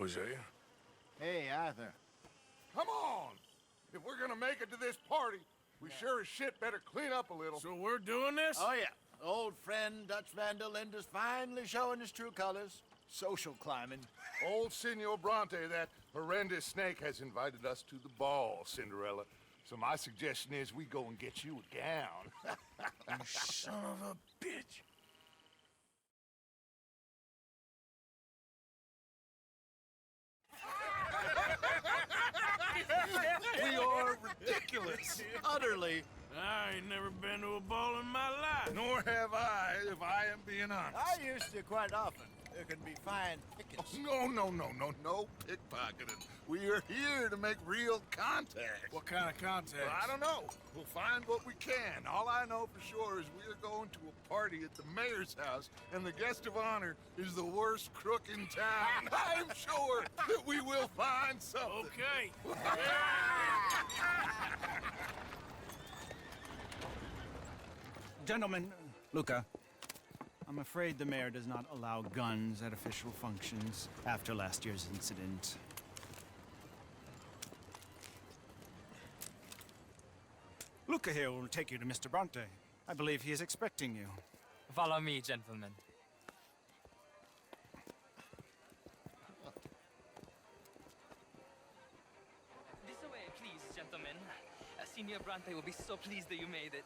Hosea? Hey, Arthur. Come on! If we're gonna make it to this party, we sure as shit better clean up a little. So we're doing this? Oh, yeah. Old friend Dutch Van der Linde's finally showing his true colors. Social climbing. Old Senor Bronte, that horrendous snake, has invited us to the ball, Cinderella. So my suggestion is we go and get you a gown. You son of a bitch. We are ridiculous. Utterly. I ain't never been to a ball in my life. Nor have I, if I am being honest. I used to quite often. There can be fine pickets. No pickpocketing. We are here to make real contact. What kind of contact? Well, I don't know. We'll find what we can. All I know for sure is we are going to a party at the mayor's house, and the guest of honor is the worst crook in town. I'm sure that we will find something. Okay. Gentlemen, Luca, I'm afraid the mayor does not allow guns at official functions after last year's incident. Luca here will take you to Mr. Bronte. I believe he is expecting you. Follow me, gentlemen. This way, please, gentlemen. Senior Bronte will be so pleased that you made it.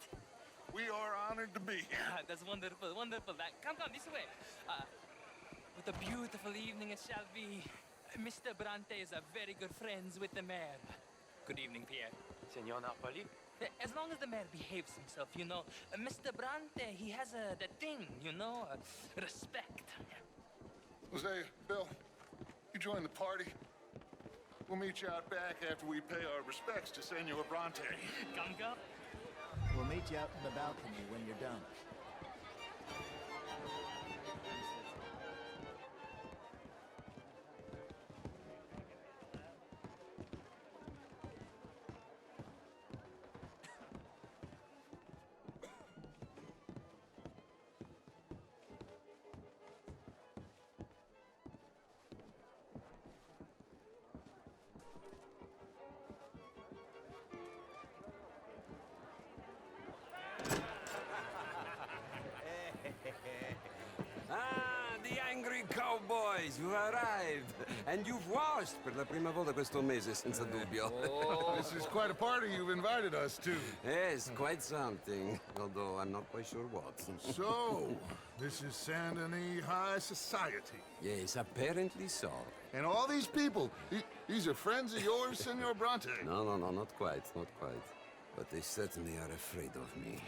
We are honored to be here. That's wonderful, wonderful. Come, this way. What a beautiful evening it shall be. Mr. Bronte is a very good friends with the mayor. Good evening, Pierre. Senor Napoli? As long as the mayor behaves himself, you know. Mr. Bronte, he has that thing, you know, respect. Jose, Bill, you join the party. We'll meet you out back after we pay our respects to Senor Bronte. Come. We'll meet you out in the balcony when you're done. Ah, the angry cowboys, you arrived. And you've washed per la prima volta questo mese, senza dubbio. This is quite a party you've invited us to. Yes, quite something. Although I'm not quite sure what. So, this is Saint Denis High Society. Yes, apparently so. And all these people, these are friends of yours, Senor Bronte? No, not quite, not quite. But they certainly are afraid of me.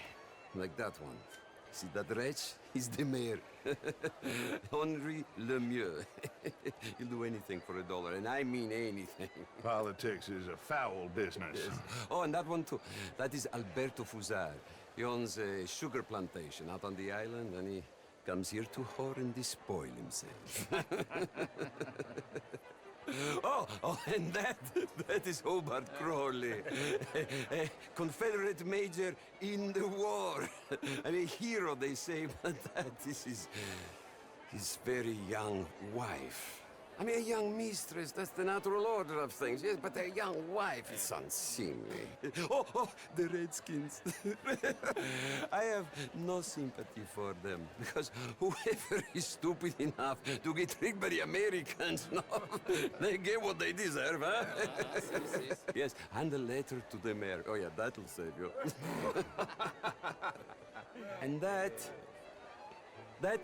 Like that one. See that wretch? He's the mayor. Henri Lemieux. He'll do anything for $1, and I mean anything. Politics is a foul business. Yes. Oh, and that one too. That is Alberto Fusar. He owns a sugar plantation out on the island, and he comes here to whore and despoil himself. Oh, and that is Hobart Crawley, a Confederate major in the war. And a hero, they say, but that is his very young wife. I mean, a young mistress, that's the natural order of things, yes, but a young wife is unseemly. Oh, the Redskins. I have no sympathy for them, because whoever is stupid enough to get tricked by the Americans, no, they get what they deserve, huh? Yes, and a letter to the mayor. Oh, yeah, that'll save you. And that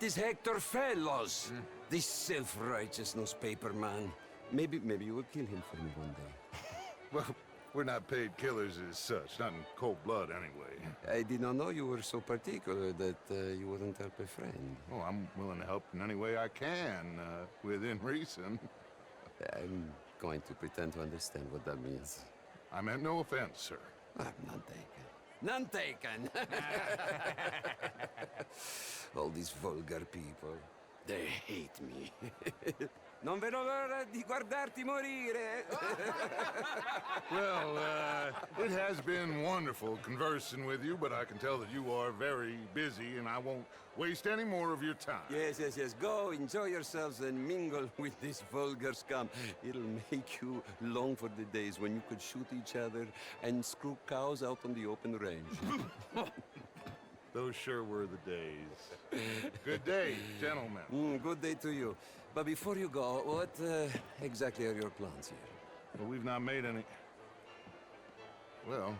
is Hector Fellows. This self-righteous newspaper man. Maybe you will kill him for me one day. Well, we're not paid killers as such, not in cold blood anyway. I did not know you were so particular that you wouldn't help a friend. Oh, I'm willing to help in any way I can, within reason. I'm going to pretend to understand what that means. I meant no offense, sir. None taken. None taken! All these vulgar people. They hate me. Non vedo l'ora di guardarti morire. Well, it has been wonderful conversing with you, but I can tell that you are very busy, and I won't waste any more of your time. Yes, yes, yes. Go, enjoy yourselves, and mingle with this vulgar scum. It'll make you long for the days when you could shoot each other and screw cows out on the open range. Those sure were the days. Good day, gentlemen. Good day to you. But before you go, what exactly are your plans here? Well, we've not made any... Well,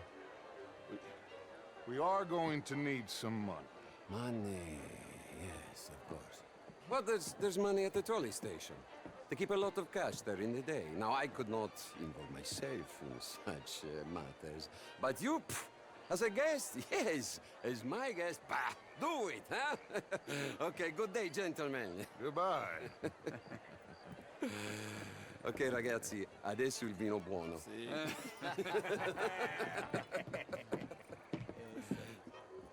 we are going to need some money. Money, yes, of course. Well, there's money at the trolley station. They keep a lot of cash there in the day. Now, I could not involve myself in such matters. But you, as a guest, yes, as my guest, bah, do it, huh? Okay, good day, gentlemen. Goodbye. Ok, ragazzi, adesso il vino buono.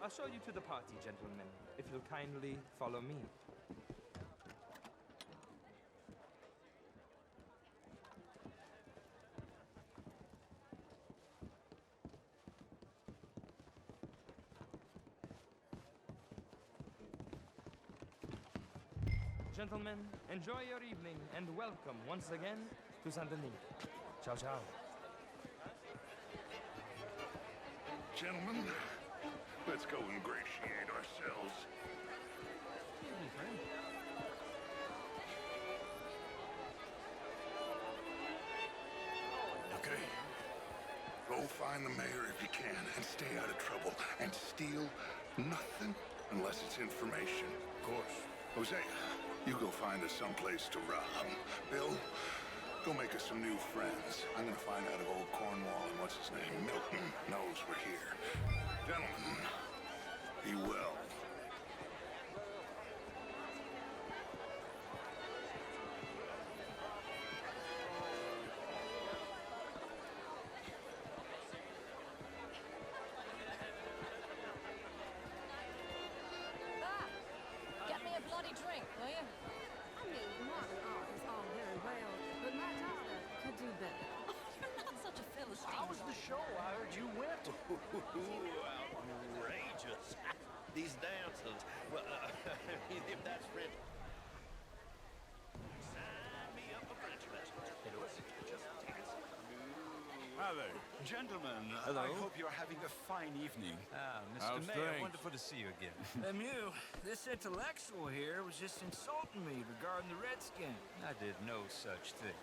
I'll show you to the party, gentlemen, if you'll kindly follow me. Gentlemen, enjoy your evening and welcome once again to Saint Denis. Ciao, ciao. Gentlemen, let's go ingratiate ourselves. Okay. Go find the mayor if you can and stay out of trouble. And steal nothing unless it's information. Of course. Jose, you go find us someplace to rob. Bill, go make us some new friends. I'm gonna find out if old Cornwall and what's his name, Milton, knows we're here. Gentlemen, be well. Get me a bloody drink, will you? I mean, modern art is all very well, but my daughter could do better. You're not such a Philistine. How was the show? I heard you went. Outrageous. These dancers. Well, if that's French. Sign me up for French lessons. Just dance. Hi there. Gentlemen, I hope you're having a fine evening. How's Mr. Mayor, things? wonderful to see you again. Lemieux, this intellectual here was just insulting me regarding the Redskins. I did no such thing.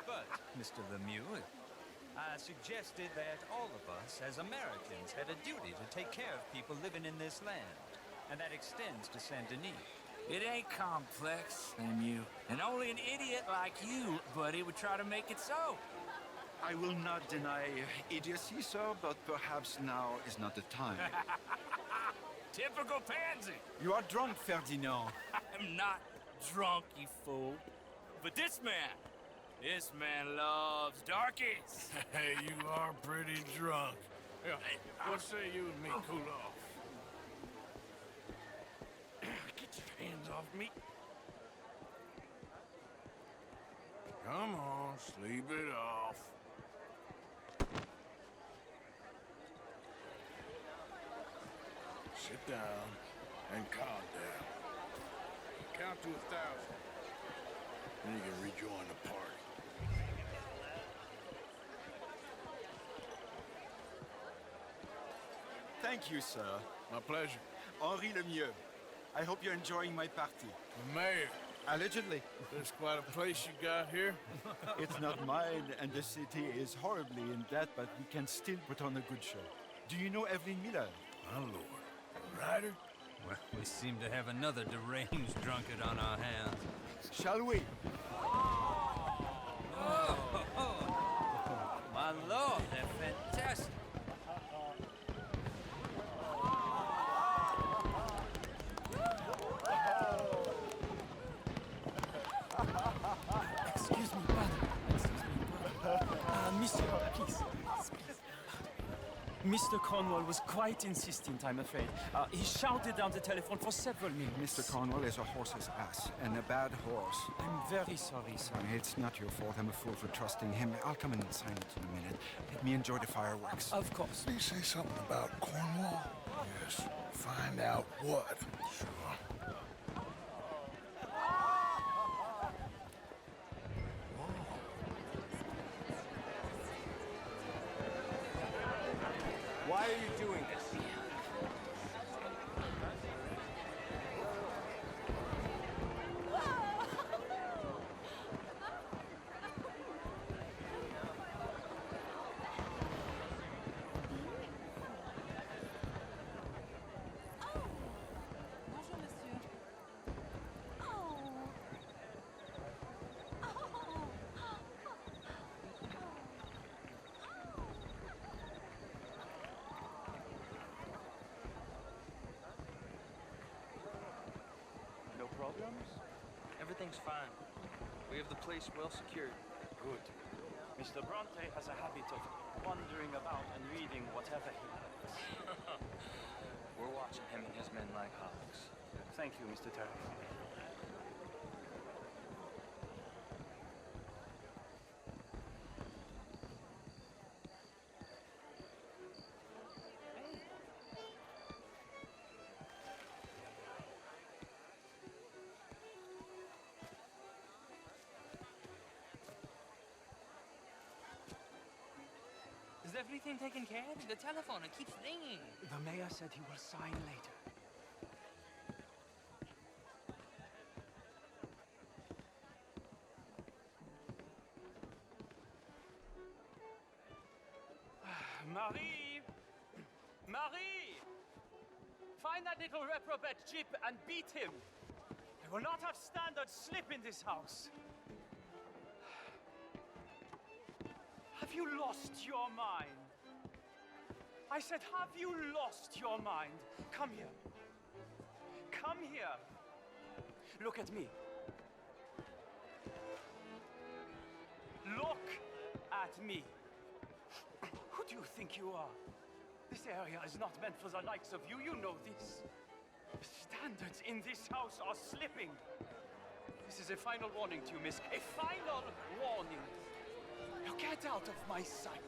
But, Mr. Lemieux, I suggested that all of us as Americans had a duty to take care of people living in this land. And that extends to Saint Denis. It ain't complex, Lemieux. And only an idiot like you, buddy, would try to make it so. I will not deny idiocy, sir, but perhaps now is not the time. Typical pansy. You are drunk, Ferdinand. I'm not drunk, you fool. But this man loves darkies. Hey, you are pretty drunk. Yeah, what say you and me cool off? Get your hands off me. Come on, sleep it off. Sit down and calm down. Count to 1,000. Then you can rejoin the party. Thank you, sir. My pleasure. Henri Lemieux. I hope you're enjoying my party. The mayor. Allegedly. There's quite a place you got here. It's not mine, and the city is horribly in debt, but we can still put on a good show. Do you know Evelyn Miller? My lord. Ryder? Well, we seem to have another deranged drunkard on our hands. Shall we? My lord, they're fantastic. Excuse me, brother. Excuse me, brother. Monsieur, please. Please. Mr. Cornwall was quite insistent, I'm afraid. He shouted down the telephone for several minutes. Mr. Cornwall is a horse's ass, and a bad horse. I'm very sorry, sir. It's not your fault. I'm a fool for trusting him. I'll come in and sign it in a minute. Let me enjoy the fireworks. Of course. Did he say something about Cornwall? Yes. Find out what. Sure. Why are you doing this? No problems? Everything's fine. We have the place well secured. Good. Mr. Bronte has a habit of wandering about and reading whatever he likes. We're watching him and his men like hawks. Thank you, Mr. Terry. Is everything taken care of? The telephone, it keeps ringing. The mayor said he will sign later. Marie! Marie! Find that little reprobate Jip and beat him. I will not have standard slip in this house. Have you lost your mind? I said, have you lost your mind? Come here. Come here. Look at me. Look at me. Who do you think you are? This area is not meant for the likes of you. You know this. Standards in this house are slipping. This is a final warning to you, miss. A final warning. Now get out of my sight.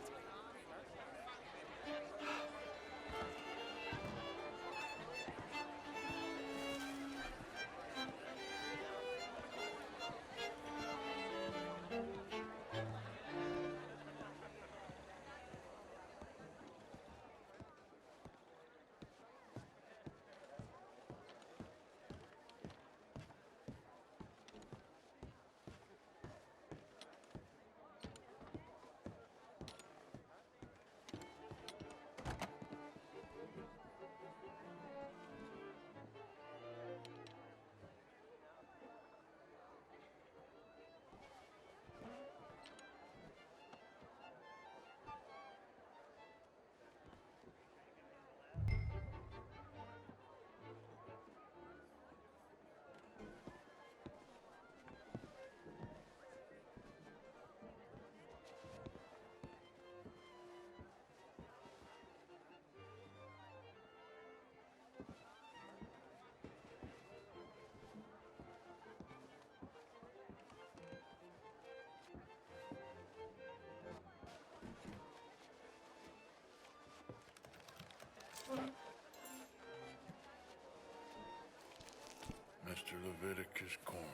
Mr. Leviticus Cornwall.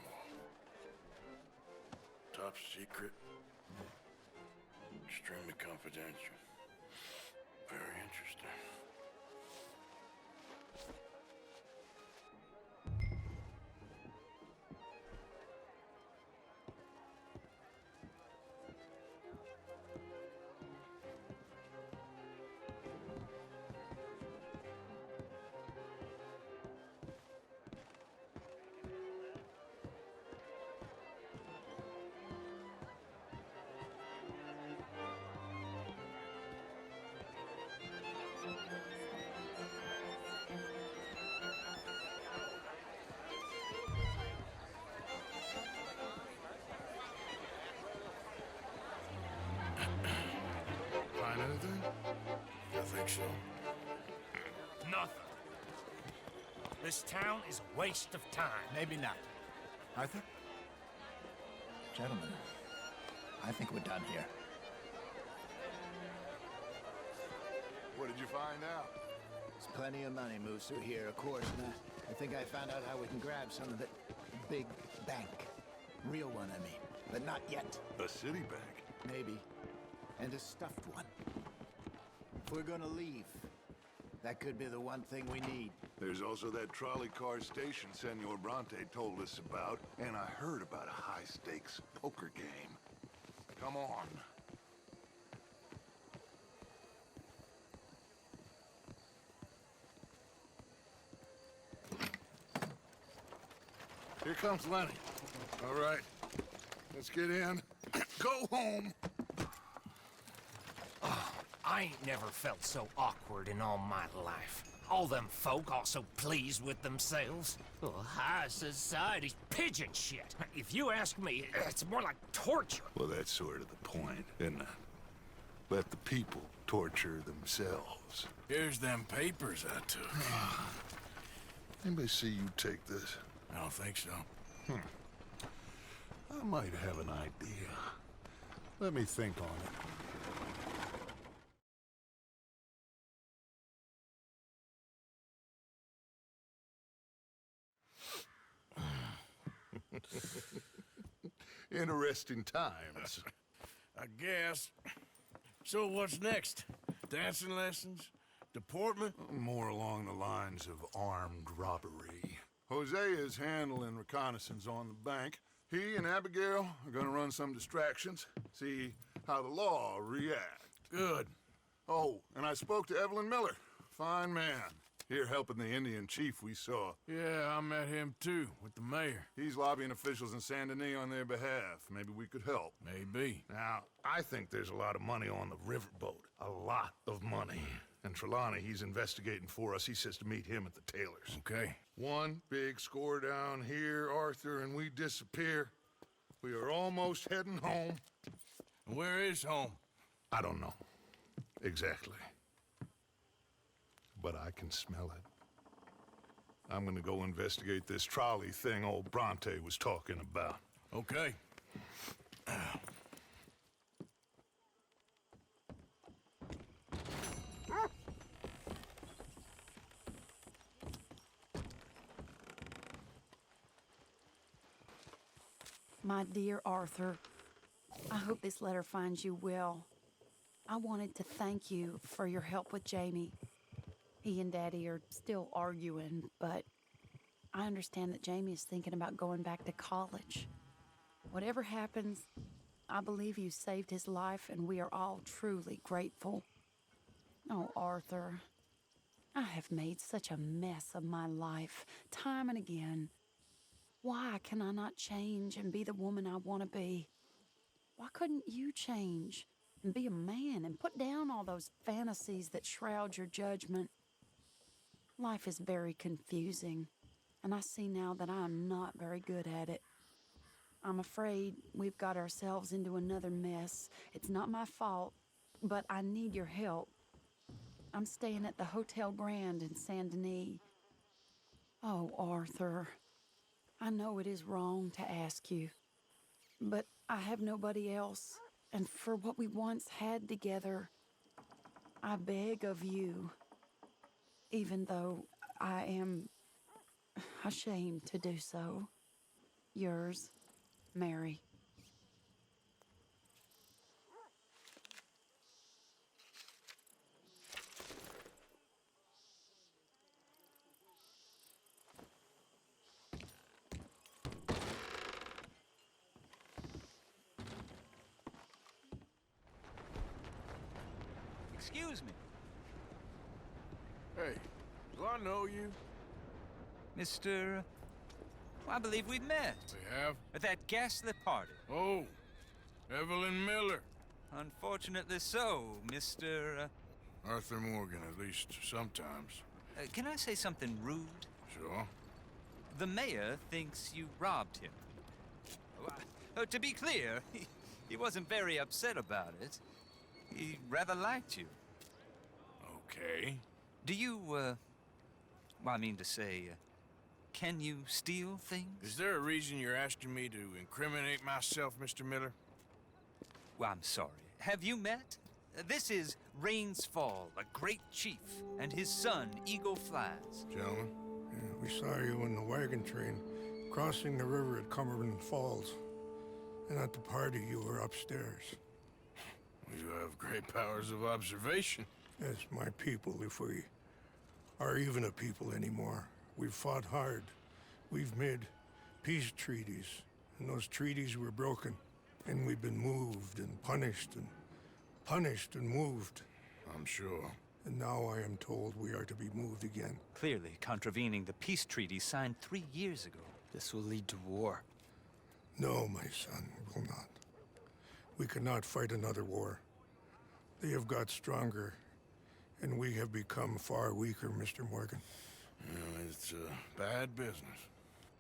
Top secret. Extremely confidential. Very interesting. think so. Nothing. This town is a waste of time. Maybe not. Arthur? Gentlemen, I think we're done here. What did you find out? There's plenty of money moves through here, of course, and I think I found out how we can grab some of it. Big bank. Real one, I mean. But not yet. A city bank? Maybe. And a stuffed one. If we're gonna leave, that could be the one thing we need. There's also that trolley car station Senor Bronte told us about, and I heard about a high-stakes poker game. Come on. Here comes Lenny. All right, let's get in. Go home. I ain't never felt so awkward in all my life. All them folk all so pleased with themselves. Oh, high society's pigeon shit. If you ask me, it's more like torture. Well, that's sort of the point, isn't it? Let the people torture themselves. Here's them papers I took. Anybody see you take this? I don't think so. I might have an idea. Let me think on it. Interesting times. I guess. So what's next? Dancing lessons? Deportment? More along the lines of armed robbery. Hosea is handling reconnaissance on the bank. He and Abigail are gonna run some distractions, see how the law reacts. Good. Oh, and I spoke to Evelyn Miller. Fine man. Here helping the Indian chief we saw. Yeah, I met him too, with the mayor. He's lobbying officials in Saint Denis on their behalf. Maybe we could help. Maybe. Now, I think there's a lot of money on the riverboat. A lot of money. And Trelawney, he's investigating for us. He says to meet him at the Taylor's. Okay. One big score down here, Arthur, and we disappear. We are almost heading home. And where is home? I don't know. Exactly. But I can smell it. I'm gonna go investigate this trolley thing old Bronte was talking about. Okay. My dear Arthur, I hope this letter finds you well. I wanted to thank you for your help with Jamie. He and Daddy are still arguing, but I understand that Jamie is thinking about going back to college. Whatever happens, I believe you saved his life, and we are all truly grateful. Oh, Arthur, I have made such a mess of my life, time and again. Why can I not change and be the woman I want to be? Why couldn't you change and be a man and put down all those fantasies that shroud your judgment? Life is very confusing, and I see now that I'm not very good at it. I'm afraid we've got ourselves into another mess. It's not my fault, but I need your help. I'm staying at the Hotel Grand in Saint Denis. Oh, Arthur, I know it is wrong to ask you, but I have nobody else, and for what we once had together, I beg of you, even though I am ashamed to do so. Yours, Mary. Excuse me. Hey, do I know you? Mr. I believe we've met. We have? At that ghastly party. Oh, Evelyn Miller. Unfortunately so, Mr. Arthur Morgan, at least sometimes. Can I say something rude? Sure. The mayor thinks you robbed him. To be clear, he wasn't very upset about it. He rather liked you. Okay. Do you, well, I mean to say, can you steal things? Is there a reason you're asking me to incriminate myself, Mr. Miller? Well, I'm sorry. Have you met? This is Rains Fall, a great chief, and his son, Eagle Flies. Gentlemen, we saw you in the wagon train crossing the river at Cumberland Falls. And at the party, you were upstairs. You have great powers of observation. Yes, my people, if we are even a people anymore. We've fought hard. We've made peace treaties, and those treaties were broken. And we've been moved and punished and moved. I'm sure. And now I am told we are to be moved again. Clearly contravening the peace treaty signed 3 years ago. This will lead to war. No, my son, it will not. We cannot fight another war. They have got stronger, and we have become far weaker, Mr. Morgan. It's bad business.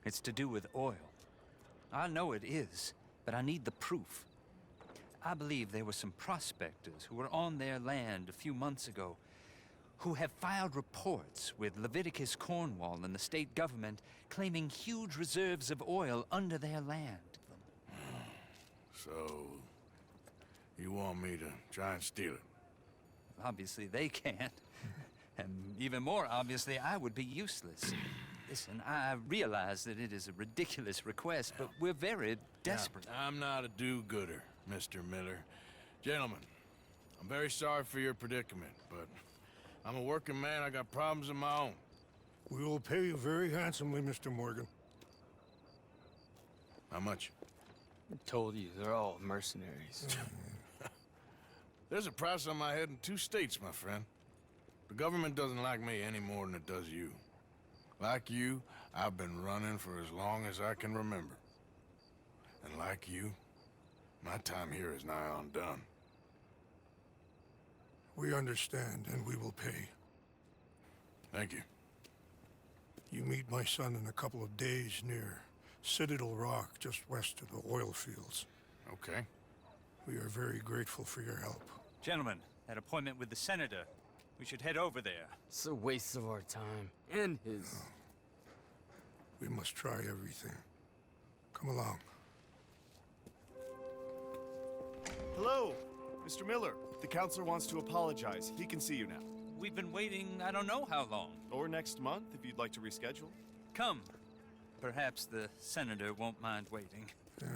It's to do with oil. I know it is, but I need the proof. I believe there were some prospectors who were on their land a few months ago who have filed reports with Leviticus Cornwall and the state government claiming huge reserves of oil under their land. So, you want me to try and steal it? Obviously they can't. And even more obviously, I would be useless. Listen, I realize that it is a ridiculous request, but we're very desperate. Now, I'm not a do-gooder, Mr. Miller. Gentlemen, I'm very sorry for your predicament, but I'm a working man. I got problems of my own. We will pay you very handsomely, Mr. Morgan. How much? I told you, they're all mercenaries. There's a price on my head in 2 states, my friend. The government doesn't like me any more than it does you. Like you, I've been running for as long as I can remember. And like you, my time here is nigh undone. We understand, and we will pay. Thank you. You meet my son in a couple of days near Citadel Rock, just west of the oil fields. Okay. We are very grateful for your help. Gentlemen, that appointment with the senator. We should head over there. It's a waste of our time. And his. Oh. We must try everything. Come along. Hello, Mr. Miller. The counselor wants to apologize. He can see you now. We've been waiting I don't know how long. Or next month, if you'd like to reschedule. Come. Perhaps the senator won't mind waiting. Yeah.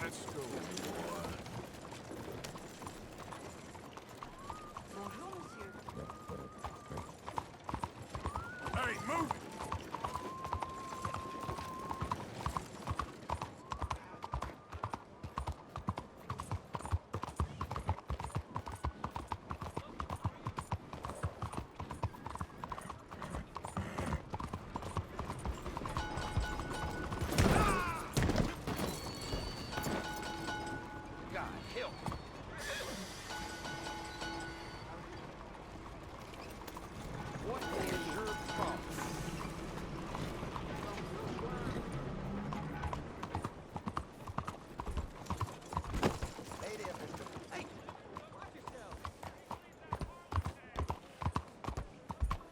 Let's go, boy. Hey, move it!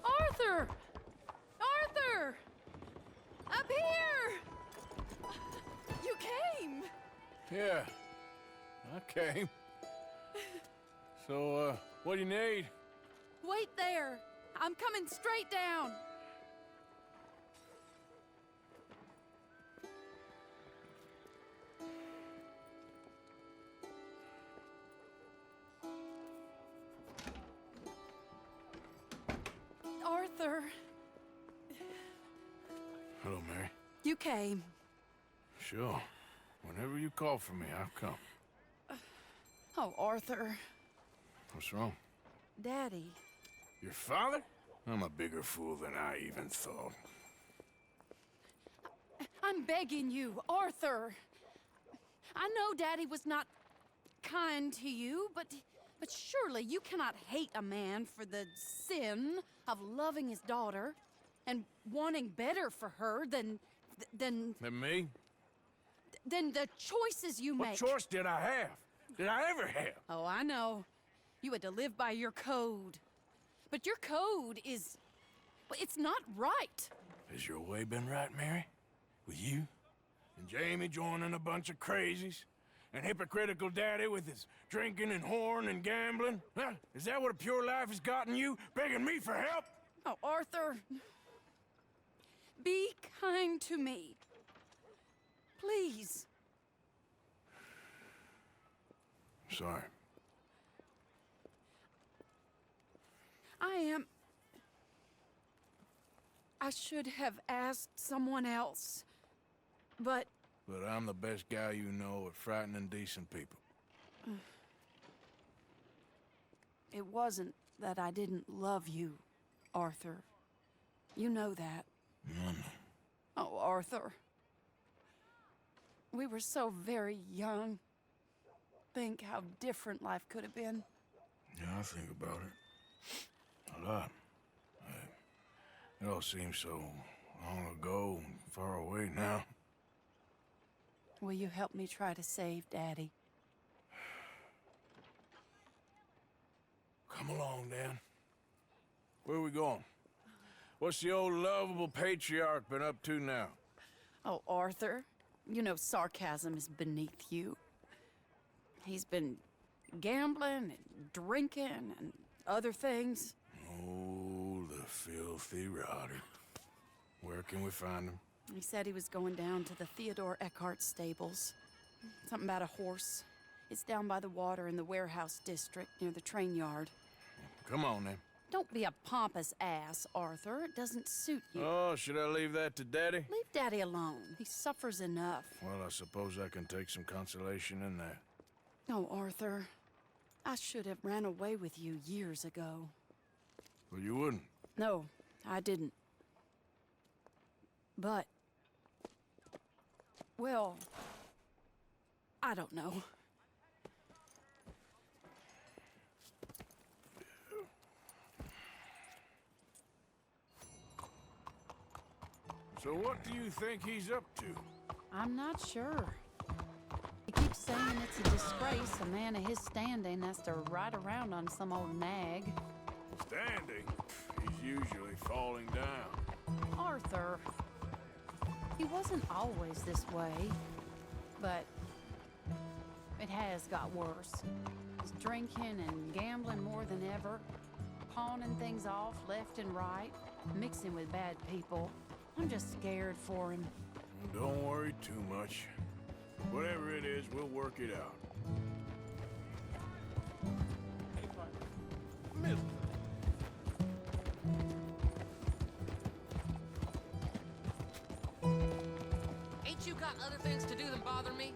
Arthur! Arthur! Up here! You came! Yeah, I came. So, what do you need? Wait there. I'm coming straight down. Arthur. Hello, Mary. You came. Sure. Whenever you call for me, I'll come. Oh, Arthur. What's wrong? Daddy. Your father? I'm a bigger fool than I even thought. I'm begging you, Arthur. I know Daddy was not kind to you, but surely you cannot hate a man for the sin of loving his daughter and wanting better for her than Than me? than the choices you make. What choice did I have? Did I ever have? Oh, I know. You had to live by your code. But your code is... well, it's not right. Has your way been right, Mary? With you? And Jamie joining a bunch of crazies? And hypocritical daddy with his drinking and whoring and gambling? Huh? Is that what a pure life has gotten you? Begging me for help? Oh, Arthur. Be kind to me. Please. Sorry. I should have asked someone else, but... But I'm the best guy you know at frightening decent people. It wasn't that I didn't love you, Arthur. You know that. Oh, Arthur. We were so very young. Think how different life could have been. Yeah, I think about it. A lot. It all seems so long ago and far away now. Will you help me try to save Daddy? Come along, Dan. Where are we going? What's the old lovable patriarch been up to now? Oh, Arthur, you know sarcasm is beneath you. He's been gambling and drinking and other things. Oh, the filthy rotter. Where can we find him? He said he was going down to the Theodore Eckhart stables. Something about a horse. It's down by the water in the warehouse district near the train yard. Come on, then. Don't be a pompous ass, Arthur. It doesn't suit you. Oh, should I leave that to Daddy? Leave Daddy alone. He suffers enough. Well, I suppose I can take some consolation in that. Oh, Arthur. I should have ran away with you years ago. Well, you wouldn't. No, I didn't. But... well... I don't know. So what do you think he's up to? I'm not sure. He keeps saying it's a disgrace a man of his standing has to ride around on some old nag. Standing? He's usually falling down. Arthur. He wasn't always this way, but it has got worse. He's drinking and gambling more than ever, pawning things off left and right, mixing with bad people. I'm just scared for him. Don't worry too much. Whatever it is, we'll work it out. Ain't you got other things to do than bother me?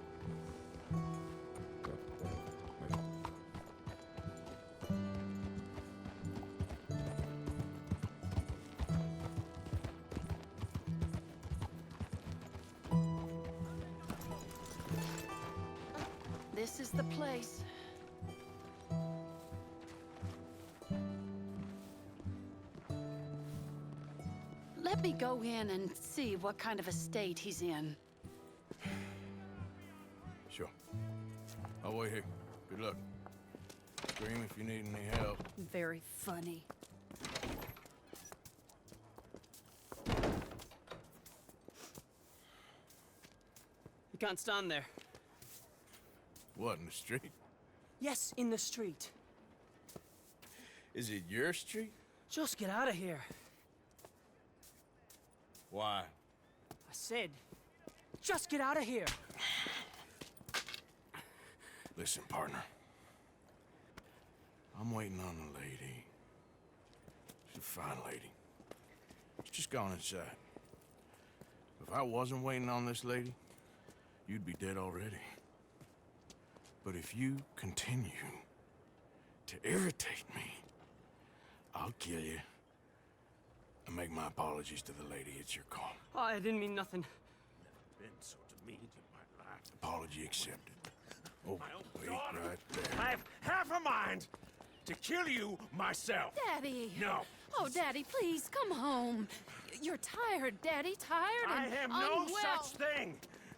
This is the place. Let me go in and see what kind of a state he's in. Sure. I'll wait here. Good luck. Scream if you need any help. Very funny. You can't stand there. What, in the street? Yes, in the street. Is it your street? Just get out of here. Why? I said, just get out of here. Listen, partner. I'm waiting on a lady. She's a fine lady. She's just gone inside. If I wasn't waiting on this lady, you'd be dead already. But if you continue to irritate me, I'll kill you I make my apologies to the lady. It's your call. Oh, I didn't mean nothing. Been so demeaned in my life. Apology accepted. Oh, wait right there. I have half a mind to kill you myself. Daddy! No. Oh, Daddy, please, come home. You're tired, Daddy, tired I and am no unwell. such thing.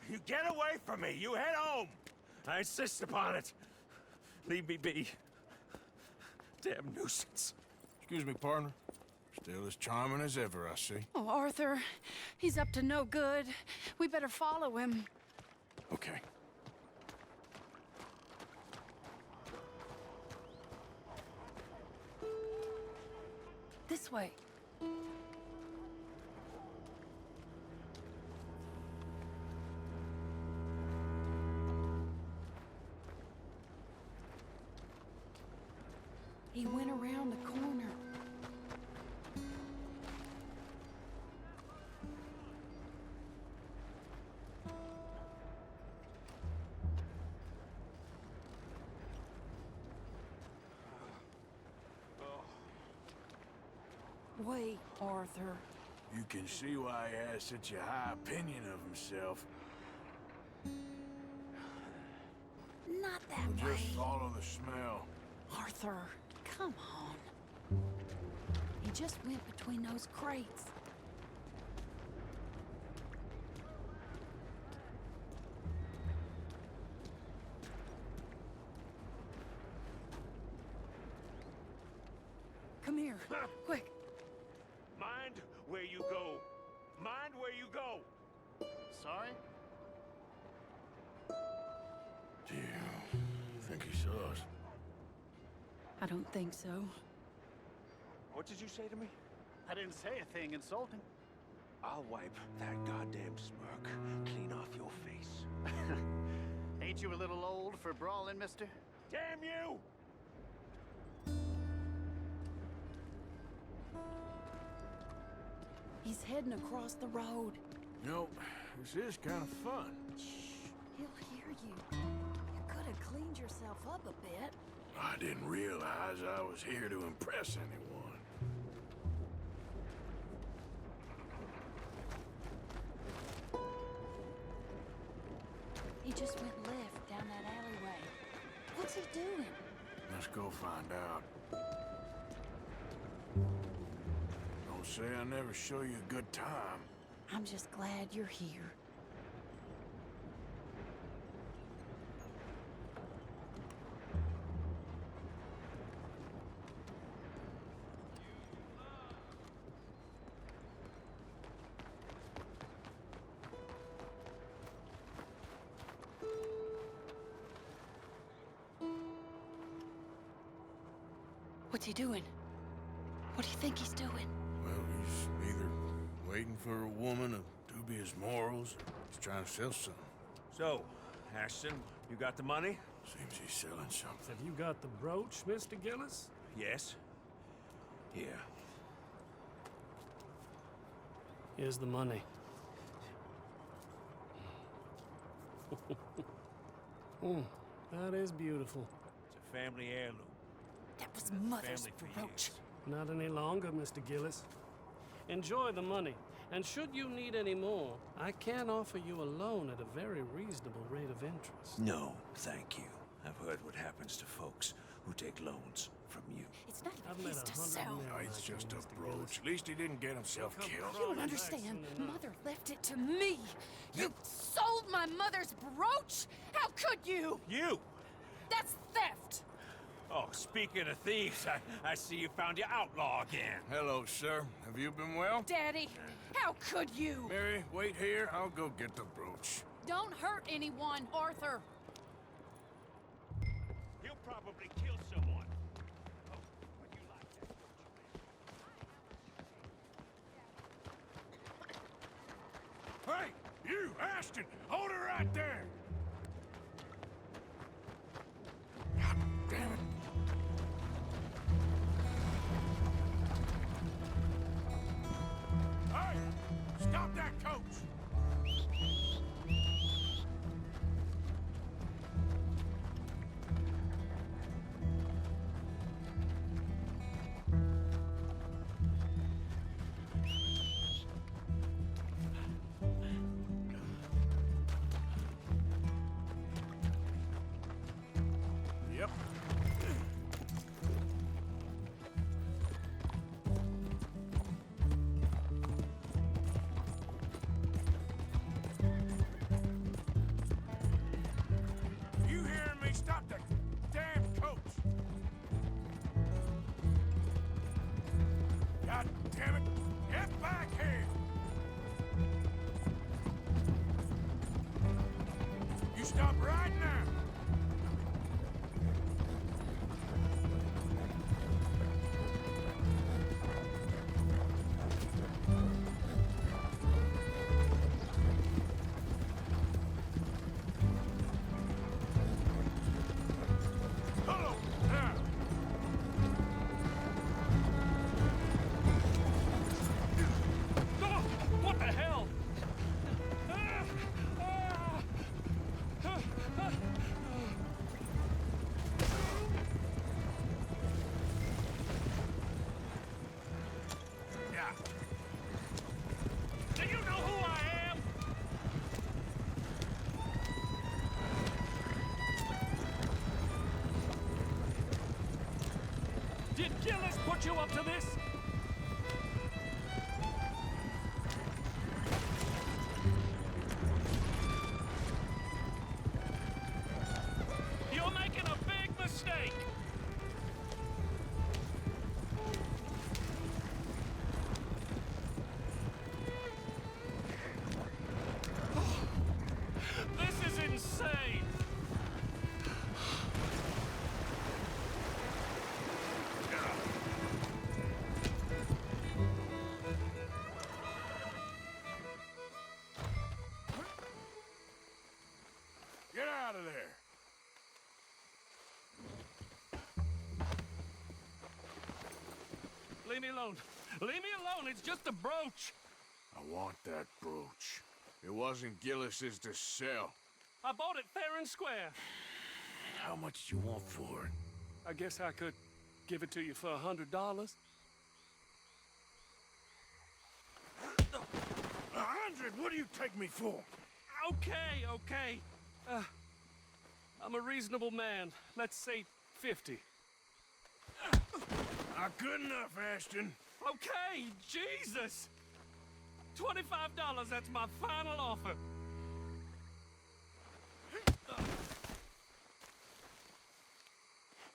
You get away from me. You head home. I insist upon it. Leave me be. Damn nuisance. Excuse me, partner. Still as charming as ever, I see. Oh, Arthur, he's up to no good. We better follow him. Okay. This way. He went around the corner. Wait, Arthur. You can see why he has such a high opinion of himself. Not that way. Just follow the smell. Arthur, come on. He just went between those crates. Come here, quick. Mind where you go. Mind where you go. Sorry? Do you think he saw us? I don't think so. What did you say to me? I didn't say a thing insulting. I'll wipe that goddamn smirk clean off your face. Ain't you a little old for brawling, mister? Damn you! He's heading across the road. You know, this is kind of fun. Shh, he'll hear you. You could have cleaned yourself up a bit. I didn't realize I was here to impress anyone. He just went left down that alleyway. What's he doing? Let's go find out. Don't say I never show you a good time. I'm just glad you're here. What's he doing? What do you think he's doing? Well, he's either waiting for a woman of dubious morals, or he's trying to sell something. So, Ashton, you got the money? Seems he's selling something. Have you got the brooch, Mr. Gillis? Yes. Here. Here's the money. That is beautiful. It's a family heirloom. That was Mother's brooch. Not any longer, Mr. Gillis. Enjoy the money. And should you need any more, I can offer you a loan at a very reasonable rate of interest. No, thank you. I've heard what happens to folks who take loans from you. It's not I've even met his to 100 sell. men No, it's like just you, a Mr. brooch. Gillis. At least he didn't get himself killed. You don't understand. soon enough. Mother left it to me. You sold my mother's brooch? How could you? You! That's theft. Oh, speaking of thieves, I see you found your outlaw again. Hello, sir. Have you been well? Daddy, how could you? Mary, wait here. I'll go get the brooch. Don't hurt anyone, Arthur. He'll probably kill someone. Oh, but you like that, don't you, man? Hey, you, Ashton! Hold her right there! God damn it. Hey! Stop that coach! You stop right now! What the hell? Do you know who I am? Did Gillis put you up to this? You're making a big mistake. This is insane. Get out of there! Leave me alone. Leave me alone. It's just a brooch. I want that brooch. It wasn't Gillis's to sell. I bought it fair and square. How much do you want for it? I guess I could give it to you for $100. 100? What do you take me for? Okay, okay. I'm a reasonable man. Let's say 50. Not good enough, Ashton. Okay, Jesus! $25, that's my final offer.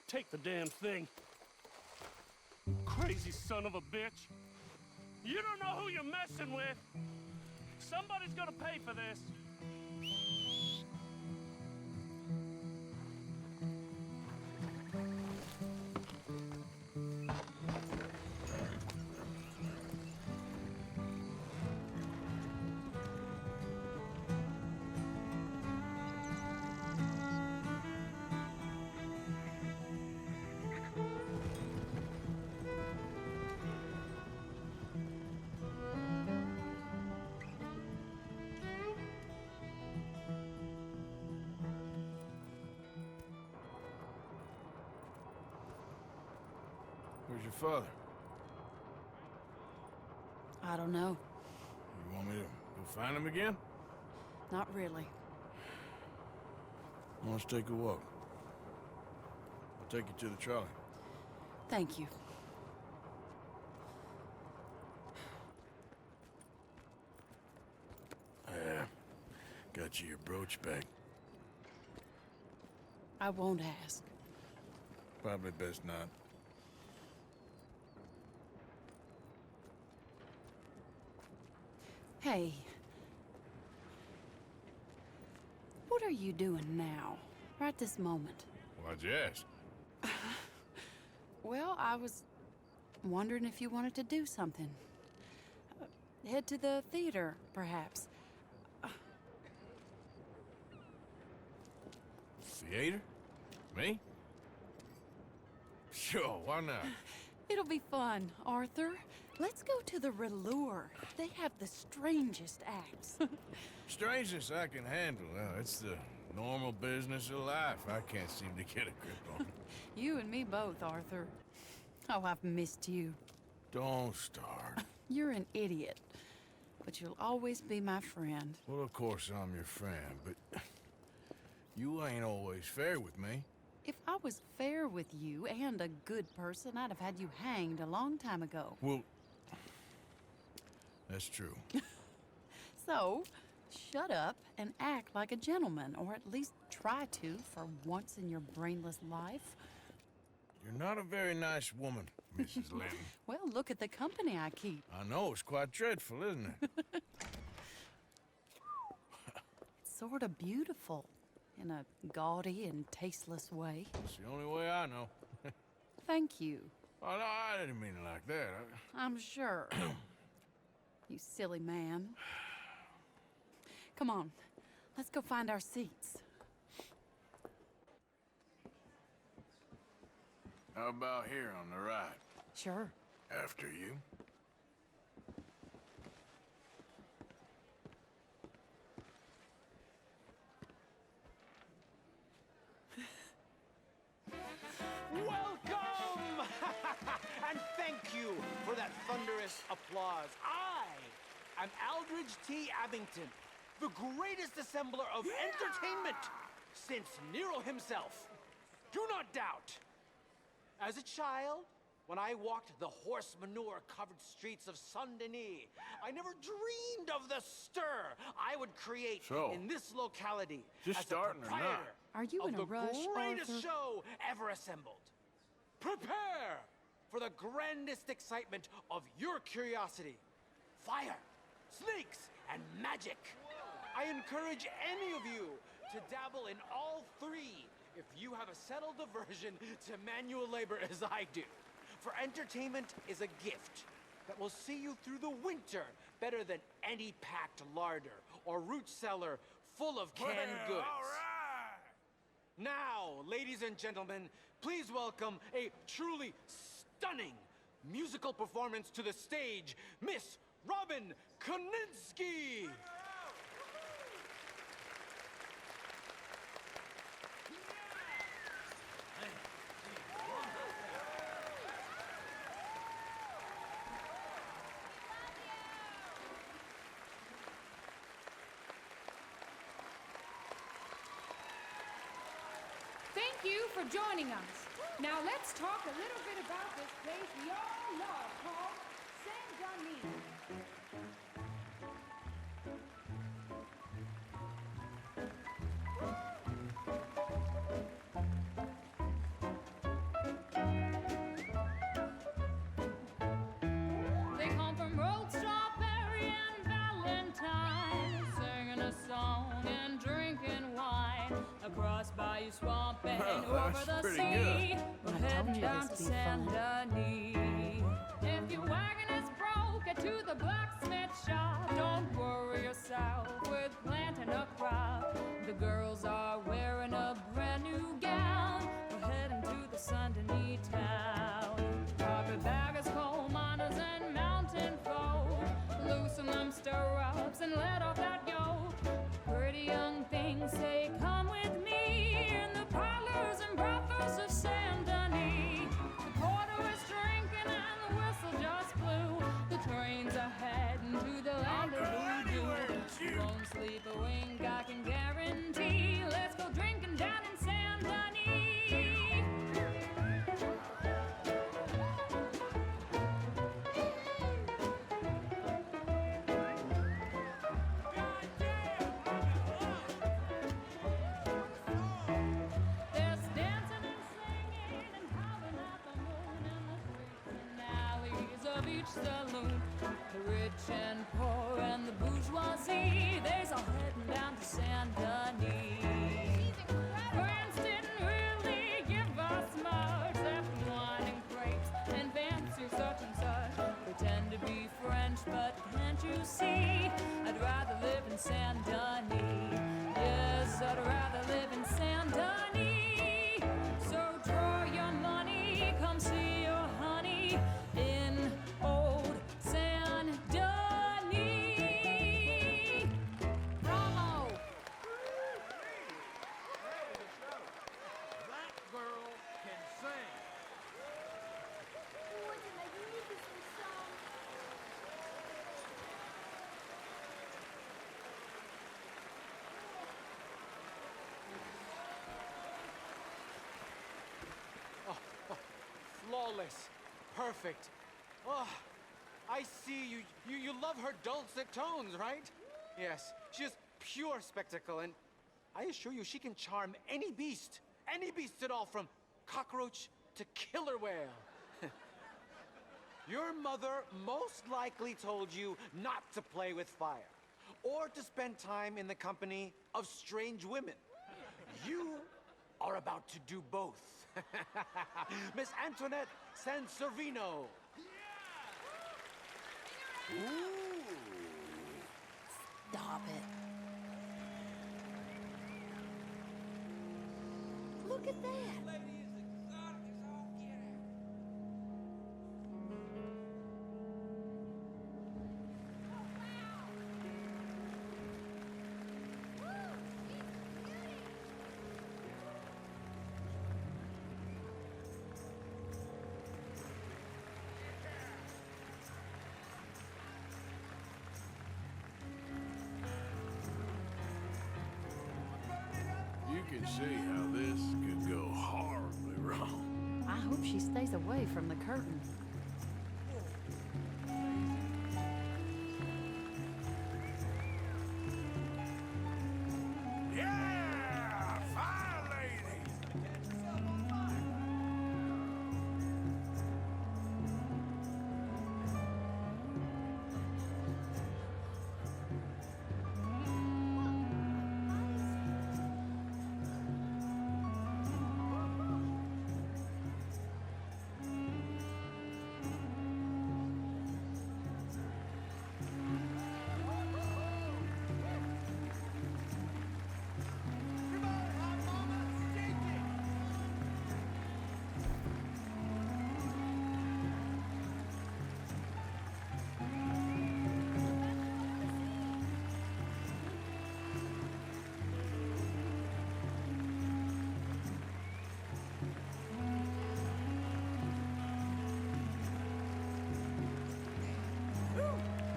Take the damn thing. Crazy son of a bitch. You don't know who you're messing with. Somebody's gonna pay for this. Where's your father? I don't know. You want me to go find him again? Not really. Let's take a walk. I'll take you to the trolley. Thank you. Yeah. Got you your brooch back. I won't ask. Probably best not. Hey. What are you doing now? Right this moment? Why'd you ask? Well, I was wondering if you wanted to do something. Head to the theater, perhaps. Theater? Me? Sure, why not? It'll be fun, Arthur. Let's go to the Relure. They have the strangest acts. Strangeness I can handle. It's the normal business of life. I can't seem to get a grip on. You and me both, Arthur. Oh, I've missed you. Don't start. You're an idiot. But you'll always be my friend. Well, of course I'm your friend, but you ain't always fair with me. If I was fair with you and a good person, I'd have had you hanged a long time ago. Well, that's true. So, shut up and act like a gentleman, or at least try to for once in your brainless life. You're not a very nice woman, Mrs. Lynn. Well, look at the company I keep. I know, it's quite dreadful, isn't it? It's sort of beautiful. in a gaudy and tasteless way. It's the only way I know. Thank you. Oh, no, I didn't mean it like that. I'm sure. You silly man. Come on, let's go find our seats. How about here on the right? Sure. After you. Welcome! And thank you for that thunderous applause. I am Aldridge T. Abington, the greatest assembler of entertainment since Nero himself. Do not doubt. As a child, when I walked the horse manure-covered streets of Saint-Denis, I never dreamed of the stir I would create in this locality just as starting a or not? proprietor Are you of in a the rush, greatest Arthur? show ever assembled. Prepare for the grandest excitement of your curiosity. Fire, snakes, and magic. I encourage any of you to dabble in all three if you have a settled aversion to manual labor as I do. For entertainment is a gift that will see you through the winter better than any packed larder or root cellar full of canned goods. All right. Now, ladies and gentlemen, please welcome a truly stunning musical performance to the stage, Miss Robin Koninsky. Thank you for joining us. Now let's talk a little bit about this place we all love called Saint-Denis. They come from rolled strawberry and Valentine, singing a song and drinking wine across Bayou Swamp and over the pretty sea. good. We're heading down to Saint-Denis. If your wagon is broke, get to the blacksmith shop. Don't worry yourself with planting a crop. The girls are wearing a brand new gown. We're heading to the Saint-Denis town. Carpetbaggers, coal miners, and mountain folk, loosen them stirrups and let off that yoke. Pretty young things say, come with me in the parlors and brothels of Saint-Denis. The porter is drinking and the whistle just blew. The trains are heading to the land of voodoo. You won't sleep a wink, I can guarantee. Let's go drinking down in Saint-Denis. There's dancing and singing and howling at the moon in the streets and alleys of each saloon. The rich and poor and the bourgeoisie, they's all heading down to Saint-Denis. France didn't really give us much, except wine and grapes and fancy such and such. Pretend to be French, but can't you see? I'd rather live in Saint-Denis. Yes, I'd rather live in Saint-Denis. So draw your money, come see your honey in old Saint-Denis. Bravo! That girl can sing. Flawless. Perfect. Oh, I see you. You love her dulcet tones, right? Yes, she is pure spectacle, and I assure you she can charm any beast at all, from cockroach to killer whale. Your mother most likely told you not to play with fire, or to spend time in the company of strange women. You are about to do both. Miss Antoinette Sanservino. Ooh. Stop it. Look at that. You can see how this could go horribly wrong. I hope she stays away from the curtain. Yeah! Fine lady!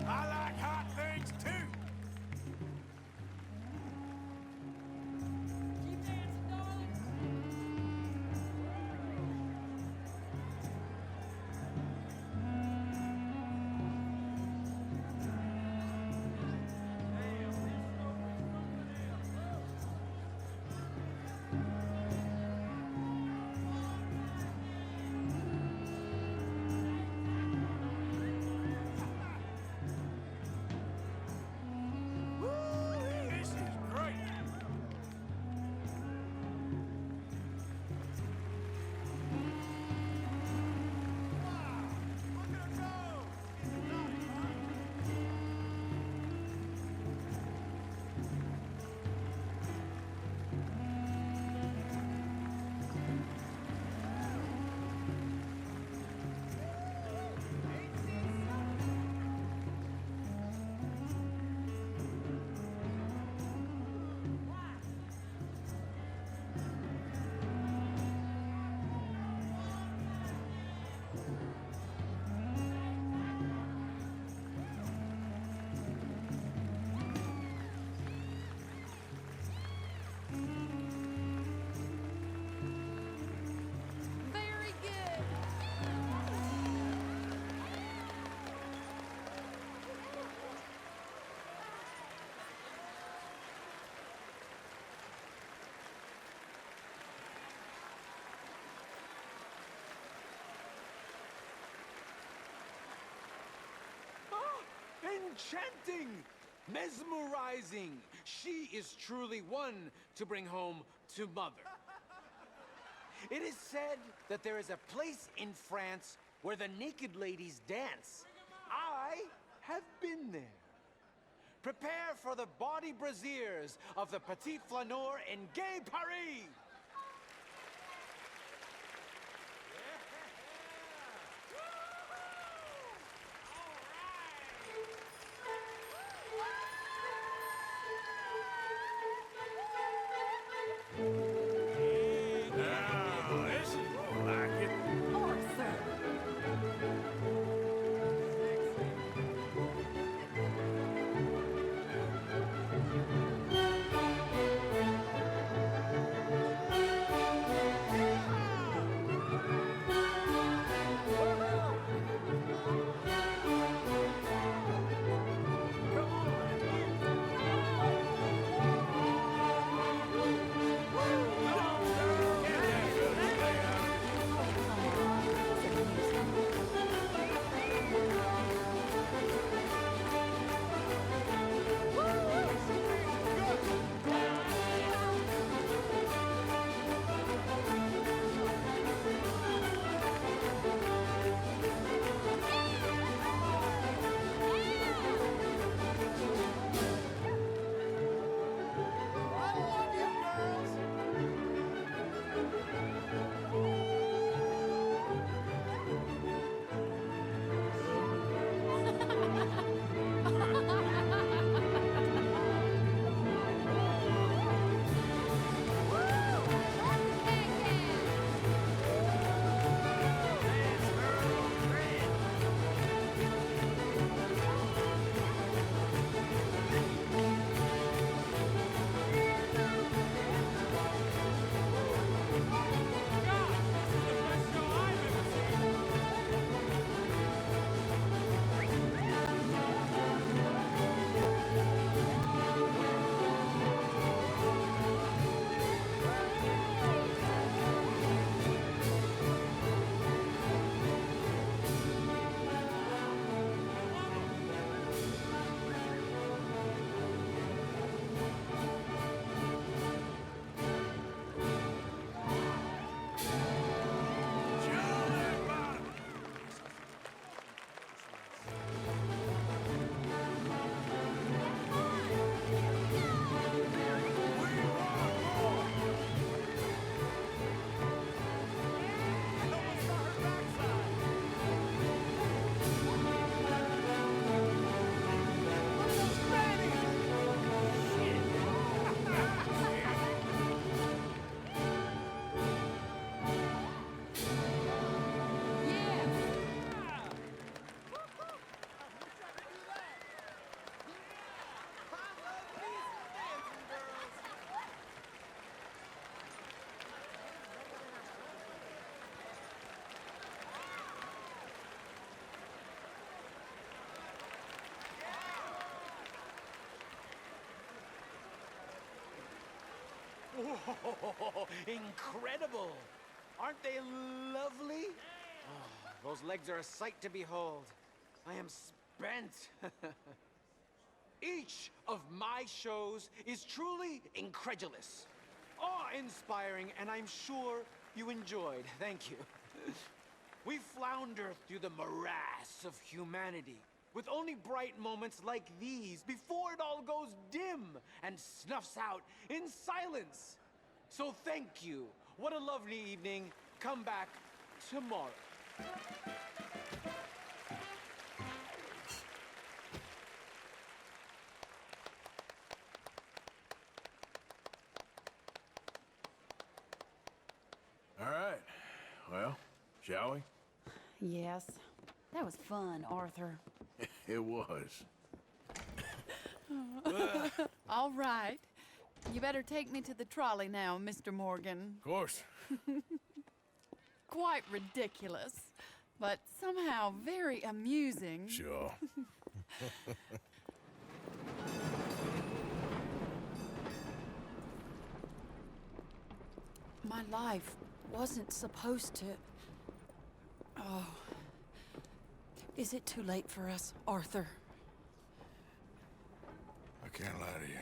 I like hot things too. This is great. Very good. Enchanting! Mesmerizing! She is truly one to bring home to mother. It is said that there is a place in France where the naked ladies dance. I have been there. Prepare for the bawdy brassiers of the Petit Flaneur in Gay Paris! Now, this is more like it. Arthur. Whoa, incredible! Aren't they lovely? Oh, those legs are a sight to behold. I am spent. Each of my shows is truly incredulous, awe-inspiring, and I'm sure you enjoyed. Thank you. We flounder through the morass of humanity, with only bright moments like these before it all goes dim and snuffs out in silence. So thank you. What a lovely evening. Come back tomorrow. All right. Well, shall we? Yes. That was fun, Arthur. It was. All right. You better take me to the trolley now, Mr. Morgan. Of course. Quite ridiculous, but somehow very amusing. Sure. My life wasn't supposed to... Oh. Is it too late for us, Arthur? I can't lie to you.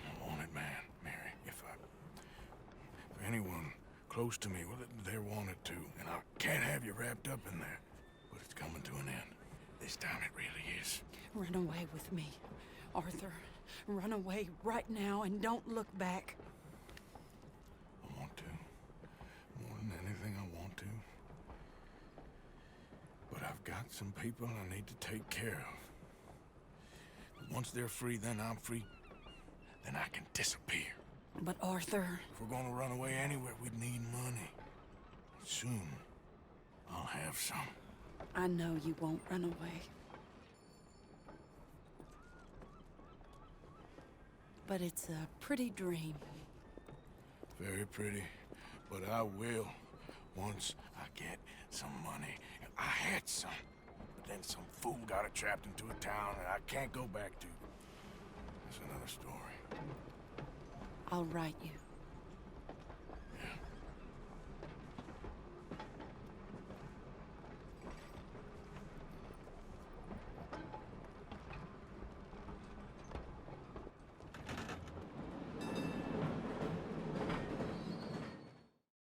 I'm a wanted man, Mary. If anyone close to me, well, they're wanted too. And I can't have you wrapped up in there. But it's coming to an end. This time it really is. Run away with me, Arthur. Run away right now and don't look back. I want to. More than anything, I want to. But I've got some people I need to take care of. Once they're free, then I'm free. Then I can disappear. But Arthur... If we're gonna run away anywhere, we'd need money. Soon, I'll have some. I know you won't run away. But it's a pretty dream. Very pretty. But I will once I get some money. I had some. But then some fool got it trapped into a town that I can't go back to. That's another story. I'll write you.